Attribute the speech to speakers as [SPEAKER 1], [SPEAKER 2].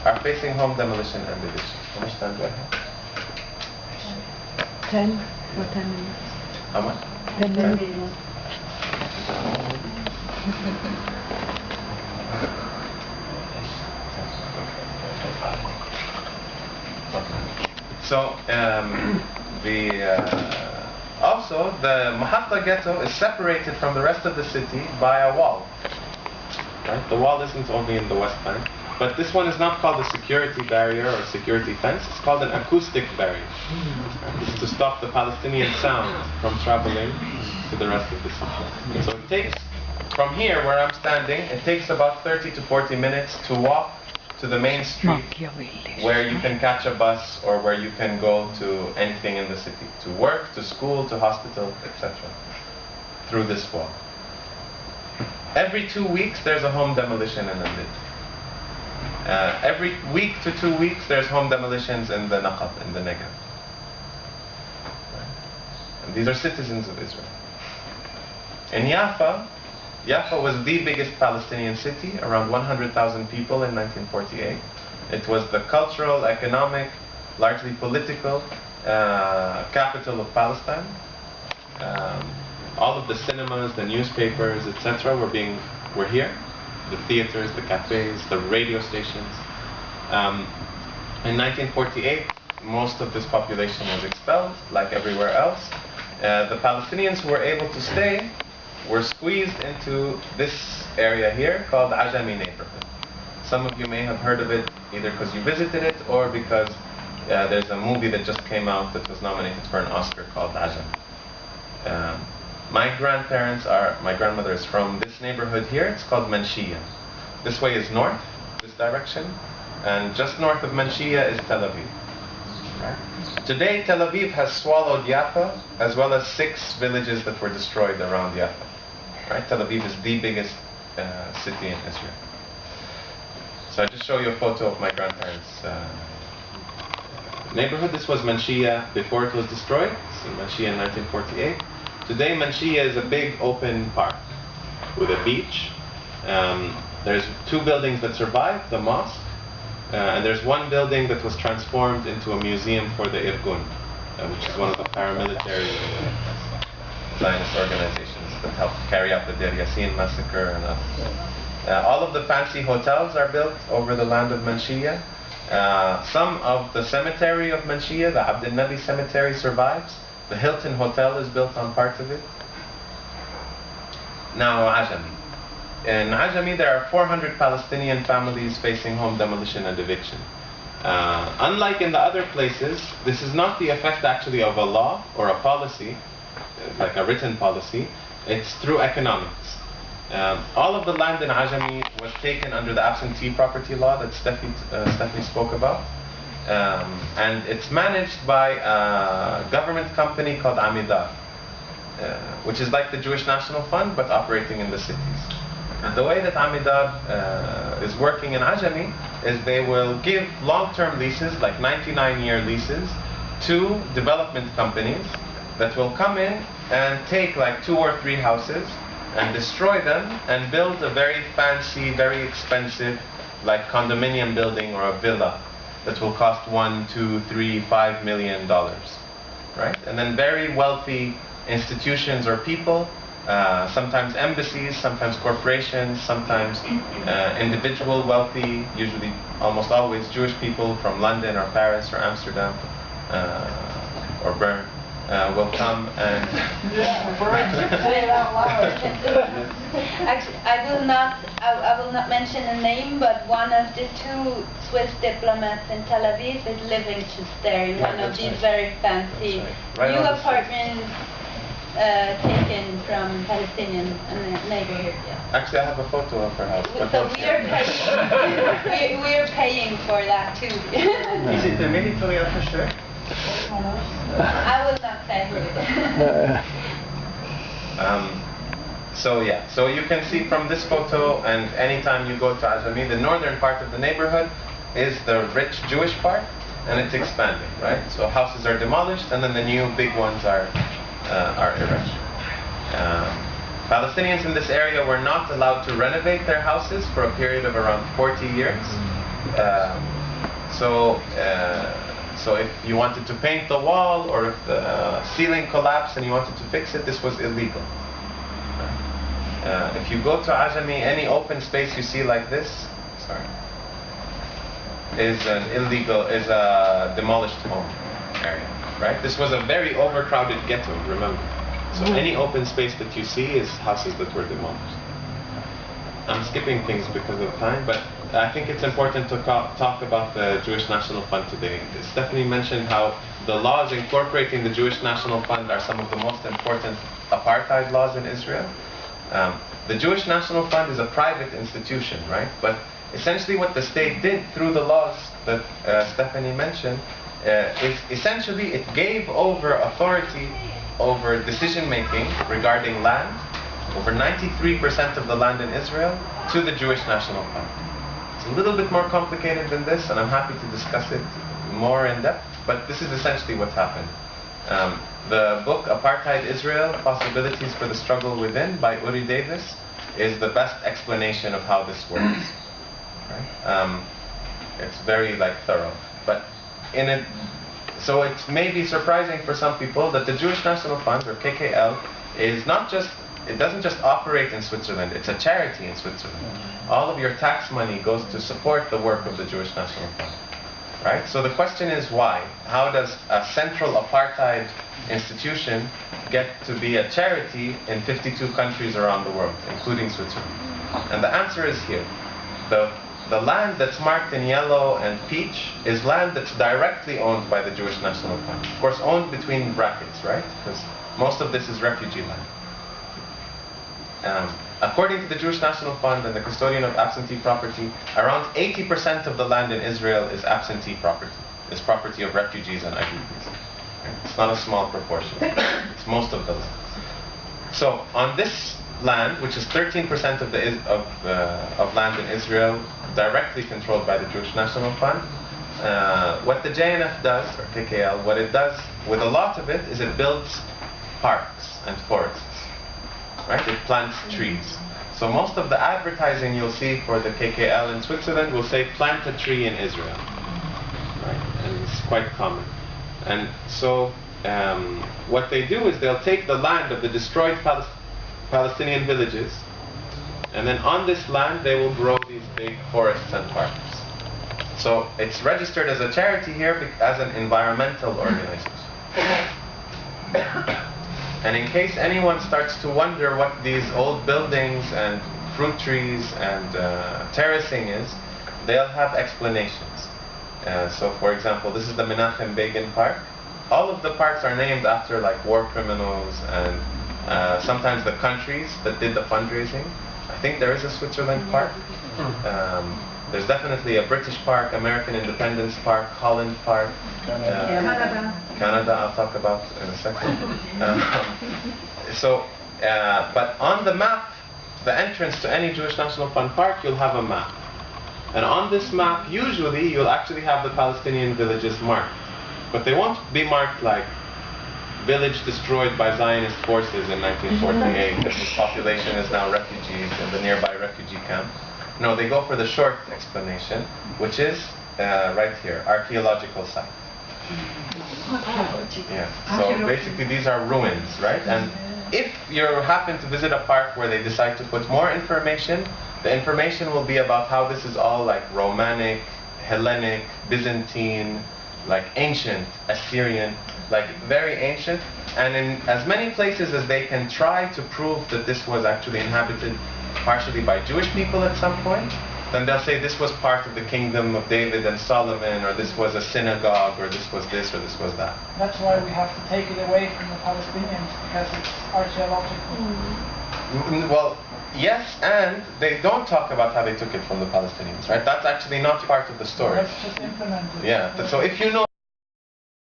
[SPEAKER 1] are facing home demolition and eviction. How much time do I have?
[SPEAKER 2] 10 or 10 minutes.
[SPEAKER 1] How much?
[SPEAKER 2] 10 minutes.
[SPEAKER 1] So also the Mahatta ghetto is separated from the rest of the city by a wall. Right? The wall isn't only in the West Bank, but this one is not called a security barrier or security fence. It's called an acoustic barrier. This is to stop the Palestinian sound from traveling to the rest of the city. So it takes, from here where I'm standing, it takes about 30 to 40 minutes to walk to the main street where you can catch a bus or where you can go to anything in the city, to work, to school, to hospital, etc. through this wall. Every 2 weeks there's a home demolition in Amdid. Every week to 2 weeks there's home demolitions in the Naqab, in the Negev. And these are citizens of Israel. In Jaffa was the biggest Palestinian city, around 100,000 people in 1948. It was the cultural, economic, largely political capital of Palestine. All of the cinemas, the newspapers, etc. were here. The theaters, the cafes, the radio stations. In 1948, most of this population was expelled, like everywhere else. The Palestinians who were able to stay were squeezed into this area here called Ajami neighborhood. Some of you may have heard of it either because you visited it or because there's a movie that just came out that was nominated for an Oscar called Ajami. My grandmother is from this neighborhood here. It's called Manshiya. This way is north, this direction, and just north of Manshiya is Tel Aviv. Right? Today, Tel Aviv has swallowed Jaffa, as well as 6 villages that were destroyed around Jaffa. Right? Tel Aviv is the biggest city in Israel. So I just show you a photo of my grandparents' neighborhood. This was Manshiya before it was destroyed. So Manshiya in 1948. Today, Manshiya is a big open park with a beach. There's 2 buildings that survived, the mosque, and there's 1 building that was transformed into a museum for the Irgun, which is one of the paramilitary Zionist organizations that helped carry out the Deir Yassin massacre and others. All of the fancy hotels are built over the land of Manshiya. Some of the cemetery of Manshiya, the Abd al-Nabi cemetery, survives. The Hilton Hotel is built on part of it. Now, Ajami. In Ajami, there are 400 Palestinian families facing home demolition and eviction. Unlike in the other places, this is not the effect actually of a law or a policy, like a written policy. It's through economics. All of the land in Ajami was taken under the absentee property law that Stephanie spoke about. And it's managed by a government company called Amidar, which is like the Jewish National Fund, but operating in the cities. And the way that Amidar is working in Ajami is they will give long-term leases, like 99-year leases, to development companies that will come in and take like 2 or 3 houses and destroy them and build a very fancy, very expensive, like condominium building or a villa that will cost $1, $2, $3, $5 million, right? And then very wealthy institutions or people, sometimes embassies, sometimes corporations, sometimes individual wealthy, usually almost always Jewish people from London or Paris or Amsterdam or Berne, will come and...
[SPEAKER 3] Say it out loud. Actually, I will not mention a name, but one of the 2 Swiss diplomats in Tel Aviv is living just there in one of these very fancy new apartments taken from Palestinian neighborhood. Yeah.
[SPEAKER 1] Actually, I have a photo of her house.
[SPEAKER 3] So we are paying for that too.
[SPEAKER 4] Is it the military officer?
[SPEAKER 3] I will not say who.
[SPEAKER 1] So you can see from this photo, and anytime you go to Ajami, the northern part of the neighborhood is the rich Jewish part, and it's expanding, right? So houses are demolished, and then the new big ones are erected. Palestinians in this area were not allowed to renovate their houses for a period of around 40 years. So if you wanted to paint the wall, or if the ceiling collapsed and you wanted to fix it, this was illegal. If you go to Ajami, any open space you see like this, is a demolished home area, right? This was a very overcrowded ghetto, remember. So any open space that you see is houses that were demolished. I'm skipping things because of time, but I think it's important to talk about the Jewish National Fund today. Stephanie mentioned how the laws incorporating the Jewish National Fund are some of the most important apartheid laws in Israel. The Jewish National Fund is a private institution, right? But essentially what the state did through the laws that Stephanie mentioned is essentially it gave over authority over decision-making regarding land, over 93% of the land in Israel, to the Jewish National Fund. It's a little bit more complicated than this, and I'm happy to discuss it more in depth, but this is essentially what happened. The book Apartheid Israel, Possibilities for the Struggle Within by Uri Davis is the best explanation of how this works. Right? It's very thorough. But so it may be surprising for some people that the Jewish National Fund, or KKL, is not just, it doesn't just operate in Switzerland, it's a charity in Switzerland. All of your tax money goes to support the work of the Jewish National Fund. Right? So the question is why? How does a central apartheid institution get to be a charity in 52 countries around the world, including Switzerland? And the answer is here. The land that's marked in yellow and peach is land that's directly owned by the Jewish National Fund. Of course, owned between brackets, right? Because most of this is refugee land. According to the Jewish National Fund and the custodian of absentee property, around 80% of the land in Israel is absentee property. It's property of refugees and IDPs. It's not a small proportion. It's most of the land. So on this land, which is 13% of land in Israel, directly controlled by the Jewish National Fund, what the JNF does, or KKL, what it does with a lot of it is it builds parks and forests. Right? It plants trees. So most of the advertising you'll see for the KKL in Switzerland will say plant a tree in Israel. Right? And it's quite common. And so what they do is they'll take the land of the destroyed Palestinian villages, and then on this land they will grow these big forests and parks. So it's registered as a charity here as an environmental organization. And in case anyone starts to wonder what these old buildings and fruit trees and terracing is, they'll have explanations. So for example, this is the Menachem Begin Park. All of the parks are named after war criminals and sometimes the countries that did the fundraising. I think there is a Switzerland park. There's definitely a British park, American Independence Park, Holland Park. Canada, I'll talk about in a second. But on the map, the entrance to any Jewish National Fund park, you'll have a map. And on this map, usually, you'll actually have the Palestinian villages marked. But they won't be marked like village destroyed by Zionist forces in 1948, and the population is now refugees in the nearby refugee camp. No, they go for the short explanation, which is right here, archaeological site. Yeah. So basically these are ruins, right? And if you happen to visit a park where they decide to put more information, the information will be about how this is all Romanic, Hellenic, Byzantine, ancient, Assyrian, very ancient. And in as many places as they can try to prove that this was actually inhabited partially by Jewish people at some point, then they'll say this was part of the kingdom of David and Solomon, or this was a synagogue, or this was this, or this was that.
[SPEAKER 5] That's why we have to take it away from the Palestinians, because it's archaeological.
[SPEAKER 1] Well, yes, and they don't talk about how they took it from the Palestinians, right? That's actually not part of the story.
[SPEAKER 5] Let's just implement it.
[SPEAKER 1] Yeah, so if you know